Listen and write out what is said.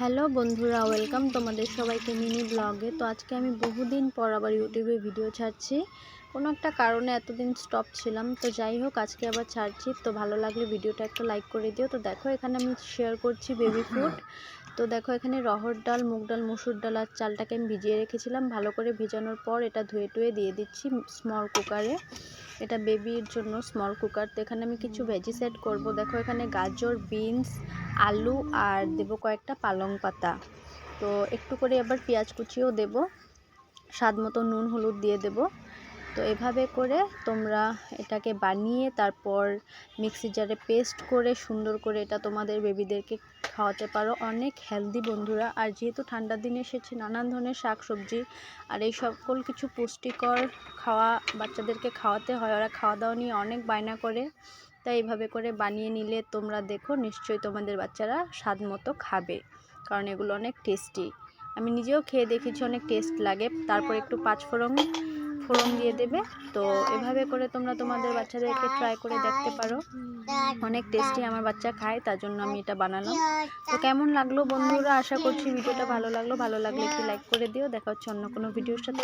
Hello বন্ধুরা, welcome তোমাদের সবাইকে মিনি ব্লগে। তো আজকে আমি বহুদিন পর আবার ইউটিউবে ভিডিও ছাড়ছি। কোনো একটা কারণে এতদিন স্টপ ছিলাম, তো যাই হোক আজকে আবার ছাড়ছি। তো ভালো লাগলে ভিডিওটা একটা লাইক করে দিও। তো দেখো এখানে আমি শেয়ার করছি বেবি ফুড। তো দেখো এখানে রহর ডাল, মুগ ডাল, মসুর ডাল আর চালটাকে আমি ভিজিয়ে রেখেছিলাম। ভালো করে ভিজানোর পর এটা ধুয়ে টুয়ে দিয়ে দিচ্ছি স্মল কুকারে। এটা বেবির জন্য স্মল কুকার। তো এখানে আমি কিছু ভেজি সেট করব। দেখো এখানে গাজর, বিনস, আলু আর দেবো কয়েকটা পালং পাতা। তো একটু করে আবার পেঁয়াজ কুচিও দেব, স্বাদ মতো নুন হলুদ দিয়ে দেব। তো এভাবে করে তোমরা এটাকে বানিয়ে তারপর মিক্সি জারে পেস্ট করে সুন্দর করে এটা তোমাদের বেবিদেরকে খাওয়াতে পারো। অনেক হেলদি বন্ধুরা। আর যেহেতু ঠান্ডার দিনে এসেছে, নানান ধরনের শাক সবজি আর এই সকল কিছু পুষ্টিকর খাওয়া বাচ্চাদেরকে খাওয়াতে হয়। ওরা খাওয়া দাওয়া নিয়ে অনেক বায়না করে, তাই এইভাবে করে বানিয়ে নিলে তোমরা দেখো নিশ্চয়ই তোমাদের বাচ্চারা স্বাদ মতো খাবে, কারণ এগুলো অনেক টেস্টি। আমি নিজেও খেয়ে দেখেছি, অনেক টেস্ট লাগে। তারপর একটু পাঁচফোড়ন দিয়ে দেবে। তো এভাবে করে তোমরা তোমাদের বাচ্চাদেরকে ট্রাই করে দেখতে পারো। অনেক টেস্টি আমার বাচ্চা খায়, তার জন্য আমি এটা বানালাম। তো কেমন লাগলো বন্ধুরা, আশা করছি ভিডিওটা ভালো লাগলো। ভালো লাগলে একটু লাইক করে দিও। দেখা হচ্ছে অন্য কোনো ভিডিওর সাথে।